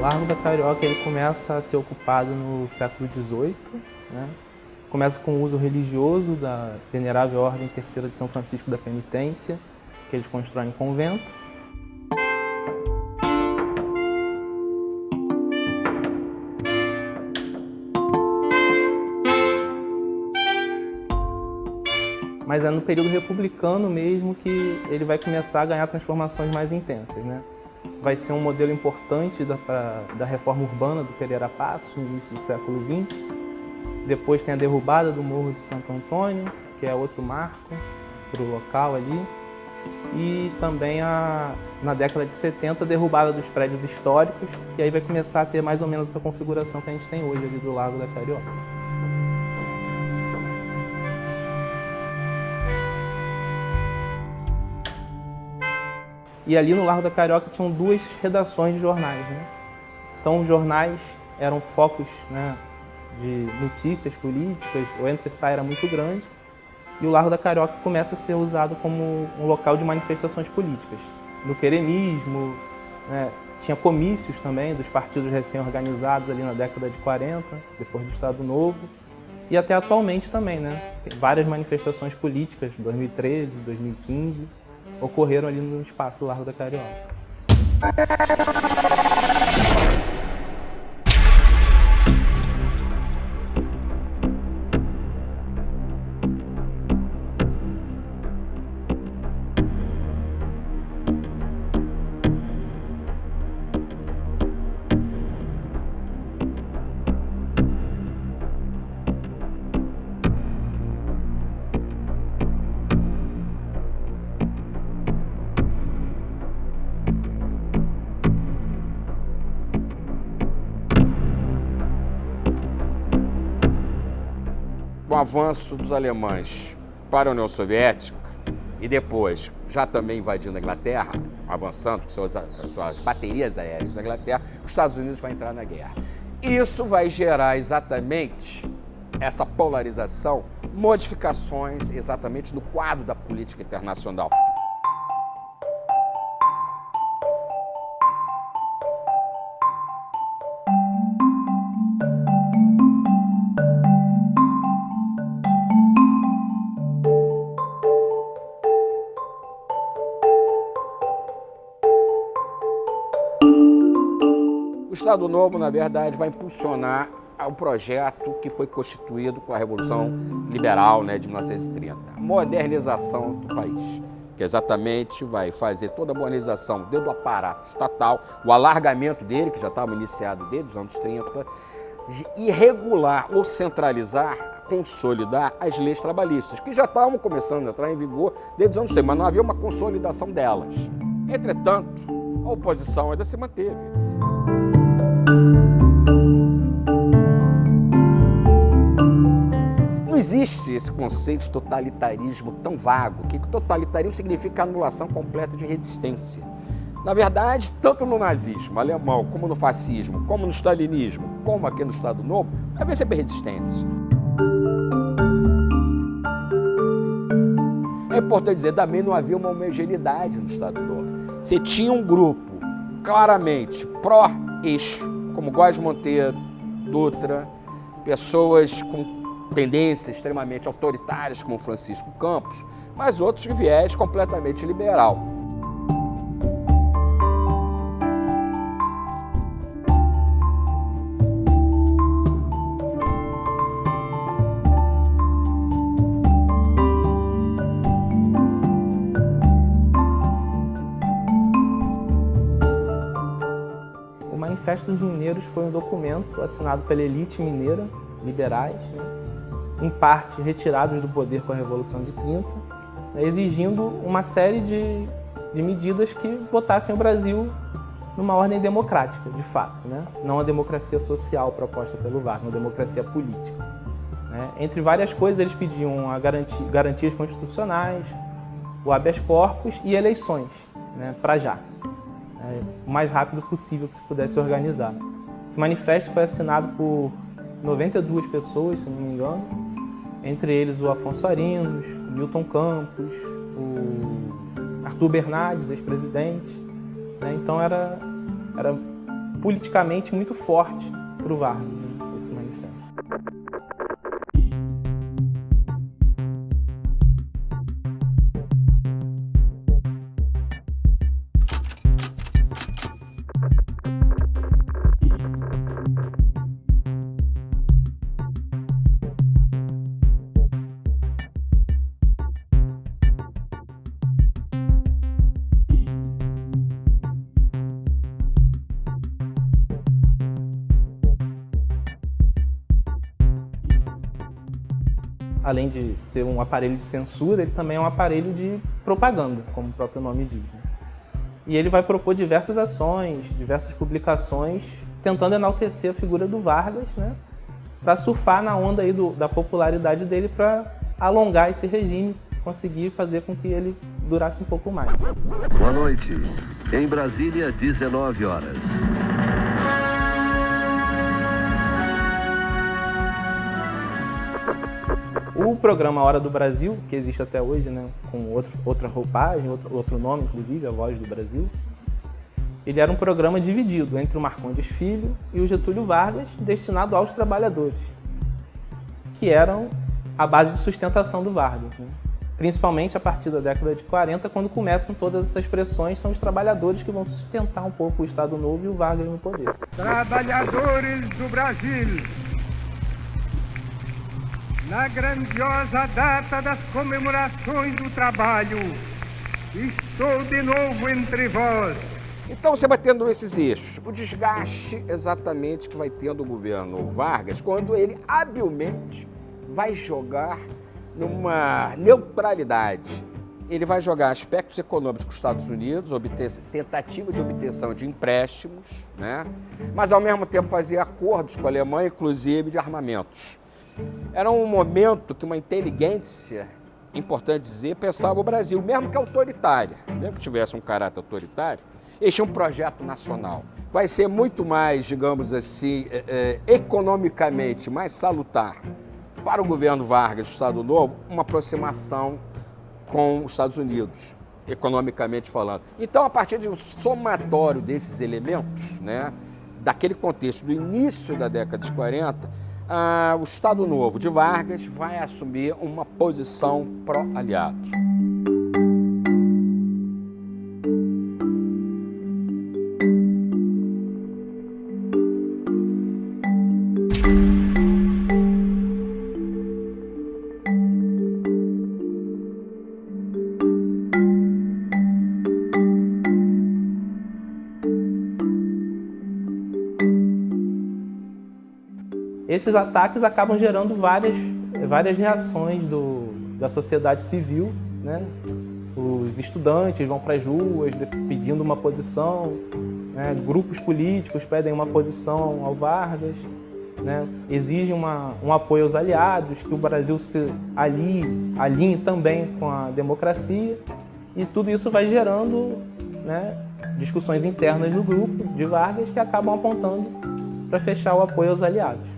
Largo da Carioca ele começa a ser ocupado no século XVIII, né? Começa com o uso religioso da Venerável Ordem Terceira de São Francisco da Penitência, que eles constroem um convento. Mas é no período republicano mesmo que ele vai começar a ganhar transformações mais intensas, né? Vai ser um modelo importante da reforma urbana do Pereira Passos, no início do século XX. Depois tem a derrubada do Morro de Santo Antônio, que é outro marco para o local ali. E também, na década de 70, a derrubada dos prédios históricos, e aí vai começar a ter mais ou menos essa configuração que a gente tem hoje ali do Largo da Carioca. E ali no Largo da Carioca tinham duas redações de jornais, né? Então os jornais eram focos, né, de notícias políticas, o entre-sai era muito grande, e o Largo da Carioca começa a ser usado como um local de manifestações políticas. No queremismo, né, tinha comícios também dos partidos recém-organizados ali na década de 40, depois do Estado Novo, e até atualmente também, né? Tem várias manifestações políticas, 2013, 2015, ocorreram ali no espaço do Largo da Carioca. Com o avanço dos alemães para a União Soviética e depois já também invadindo a Inglaterra, avançando com suas baterias aéreas na Inglaterra, os Estados Unidos vão entrar na guerra. Isso vai gerar exatamente essa polarização, modificações exatamente no quadro da política internacional. O Estado Novo, na verdade, vai impulsionar o projeto que foi constituído com a Revolução Liberal, né, de 1930, a modernização do país, que exatamente vai fazer toda a modernização dentro do aparato estatal, o alargamento dele, que já estava iniciado desde os anos 30, e regular ou centralizar, consolidar as leis trabalhistas, que já estavam começando a entrar em vigor desde os anos 30, mas não havia uma consolidação delas. Entretanto, a oposição ainda se manteve. Não existe esse conceito de totalitarismo tão vago, que totalitarismo significa anulação completa de resistência. Na verdade, tanto no nazismo alemão, como no fascismo, como no stalinismo, como aqui no Estado Novo, havia sempre resistências. É importante dizer, também não havia uma homogeneidade no Estado Novo. Você tinha um grupo claramente pró-eixo, como Góes Monteiro, Dutra, pessoas com tendências extremamente autoritárias, como Francisco Campos, mas outros de viés completamente liberal. O Manifesto dos Mineiros foi um documento assinado pela elite mineira, liberais, né, em parte retirados do poder com a Revolução de 30, né, exigindo uma série de medidas que botassem o Brasil numa ordem democrática, de fato, né? Não a democracia social proposta pelo Vargas, uma democracia política, né? Entre várias coisas, eles pediam garantias constitucionais, o habeas corpus e eleições, né, para já, o mais rápido possível que se pudesse organizar. Esse manifesto foi assinado por 92 pessoas, se não me engano, entre eles o Afonso Arinos, o Milton Campos, o Arthur Bernardes, ex-presidente, né? Então era politicamente muito forte para o Vargas, né, esse manifesto. Além de ser um aparelho de censura, ele também é um aparelho de propaganda, como o próprio nome diz, né? E ele vai propor diversas ações, diversas publicações, tentando enaltecer a figura do Vargas, né, para surfar na onda aí da popularidade dele, para alongar esse regime, conseguir fazer com que ele durasse um pouco mais. Boa noite. Em Brasília, 19 horas. O programa Hora do Brasil, que existe até hoje, né, com outra roupagem, outro nome, inclusive, A Voz do Brasil, ele era um programa dividido entre o Marcondes Filho e o Getúlio Vargas, destinado aos trabalhadores, que eram a base de sustentação do Vargas, né? Principalmente a partir da década de 40, quando começam todas essas pressões, são os trabalhadores que vão sustentar um pouco o Estado Novo e o Vargas no poder. Trabalhadores do Brasil, na grandiosa data das comemorações do trabalho, estou de novo entre vós. Então, você vai tendo esses eixos, o desgaste exatamente que vai tendo o governo Vargas, quando ele habilmente vai jogar numa neutralidade. Ele vai jogar aspectos econômicos com os Estados Unidos, tentativa de obtenção de empréstimos, né? Mas ao mesmo tempo fazer acordos com a Alemanha, inclusive de armamentos. Era um momento que uma inteligência, importante dizer, pensava o Brasil, mesmo que autoritária, mesmo que tivesse um caráter autoritário, eles tinham um projeto nacional. Vai ser muito mais, digamos assim, economicamente mais salutar para o governo Vargas, do Estado Novo, uma aproximação com os Estados Unidos, economicamente falando. Então, a partir de um somatório desses elementos, né, daquele contexto do início da década de 40, o Estado Novo de Vargas vai assumir uma posição pró-aliado. Esses ataques acabam gerando várias reações da sociedade civil, né? Os estudantes vão para as ruas pedindo uma posição, né? Grupos políticos pedem uma posição ao Vargas, né? Exigem um apoio aos aliados, que o Brasil se alinhe também com a democracia, e tudo isso vai gerando, né, discussões internas no grupo de Vargas que acabam apontando para fechar o apoio aos aliados.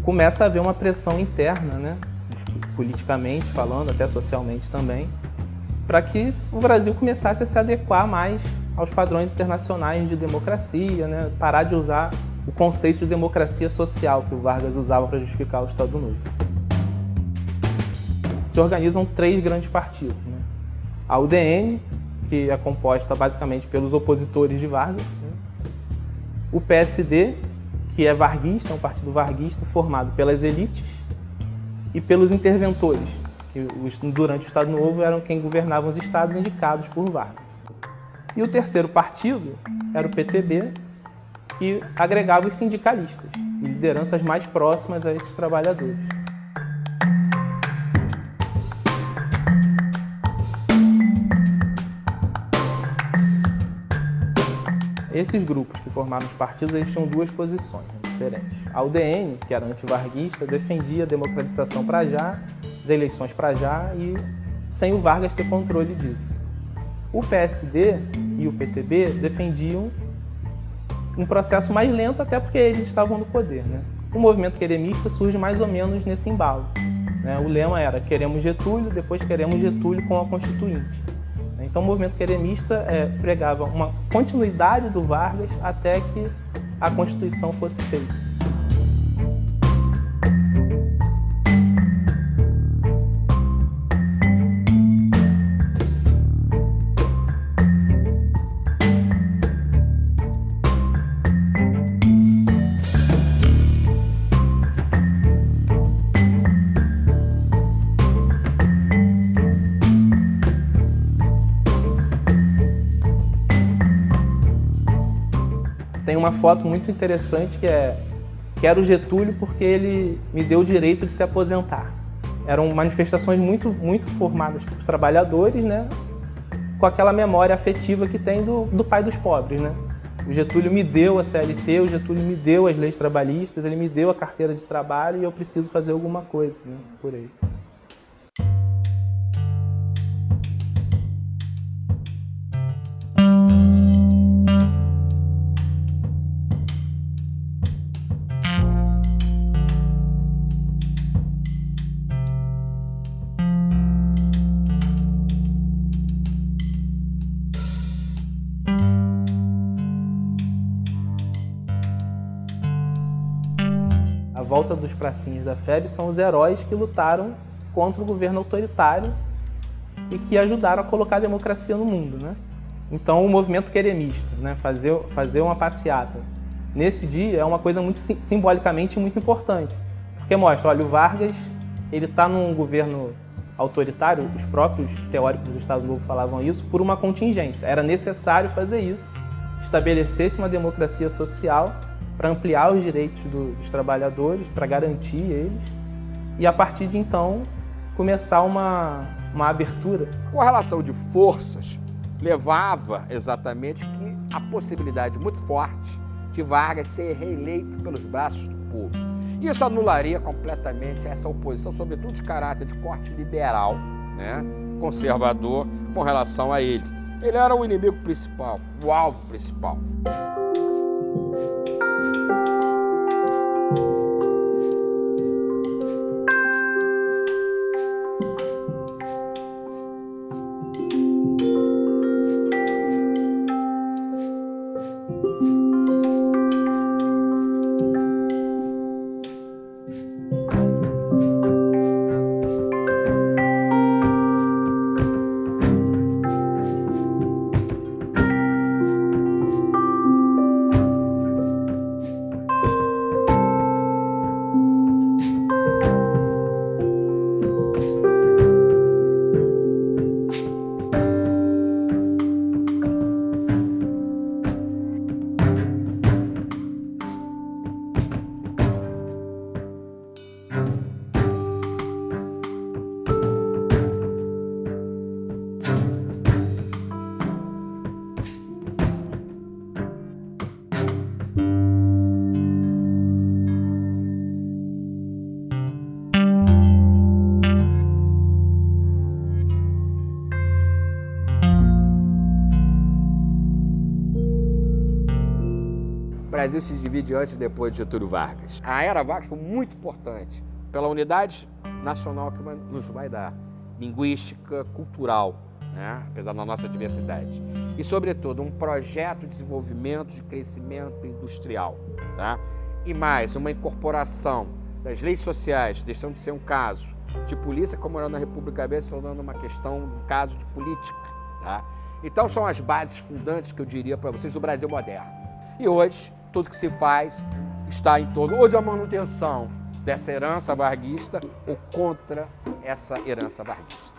Começa a haver uma pressão interna, né, politicamente falando, até socialmente também, para que o Brasil começasse a se adequar mais aos padrões internacionais de democracia, né, parar de usar o conceito de democracia social que o Vargas usava para justificar o Estado Novo. Se organizam 3 grandes partidos, né? A UDN, que é composta basicamente pelos opositores de Vargas, né? O PSD, que é varguista, um partido varguista formado pelas elites, e pelos interventores, que durante o Estado Novo eram quem governavam os estados indicados por Vargas. E o terceiro partido era o PTB, que agregava os sindicalistas e lideranças mais próximas a esses trabalhadores. Esses grupos que formaram os partidos, eles tinham duas posições diferentes. A UDN, que era antivarguista, defendia a democratização para já, as eleições para já e sem o Vargas ter controle disso. O PSD e o PTB defendiam um processo mais lento, até porque eles estavam no poder, né? O movimento queremista surge mais ou menos nesse embalo, né? O lema era queremos Getúlio, depois queremos Getúlio com a Constituinte. Então o movimento queremista pregava uma continuidade do Vargas até que a Constituição fosse feita. Tem uma foto muito interessante que é quero Getúlio porque ele me deu o direito de se aposentar. Eram manifestações muito formadas por trabalhadores, né? Com aquela memória afetiva que tem do pai dos pobres, né? O Getúlio me deu a CLT, o Getúlio me deu as leis trabalhistas, ele me deu a carteira de trabalho e eu preciso fazer alguma coisa, né? Por aí. A volta dos pracinhas da FEB são os heróis que lutaram contra o governo autoritário e que ajudaram a colocar a democracia no mundo, né? Então, o movimento queremista, né? Fazer uma passeata nesse dia é uma coisa muito simbolicamente muito importante, porque mostra, olha, o Vargas ele está num governo autoritário, os próprios teóricos do Estado Novo falavam isso, por uma contingência. Era necessário fazer isso, estabelecer-se uma democracia social para ampliar os direitos dos trabalhadores, para garantir eles, e a partir de então começar uma abertura. A correlação de forças levava exatamente que a possibilidade muito forte de Vargas ser reeleito pelos braços do povo. Isso anularia completamente essa oposição, sobretudo de caráter de corte liberal, né, conservador, com relação a ele. Ele era o inimigo principal, o alvo principal. O Brasil se divide antes e depois de Getúlio Vargas. A era Vargas foi muito importante pela unidade nacional que nos vai dar, linguística, cultural, né? Apesar da nossa diversidade. E, sobretudo, um projeto de desenvolvimento, de crescimento industrial. Tá? E mais, uma incorporação das leis sociais, deixando de ser um caso de polícia, como era na República Velha, se tornando uma questão, um caso de política. Tá? Então, são as bases fundantes que eu diria para vocês do Brasil moderno. E hoje, tudo que se faz está em torno ou de uma manutenção dessa herança varguista ou contra essa herança varguista.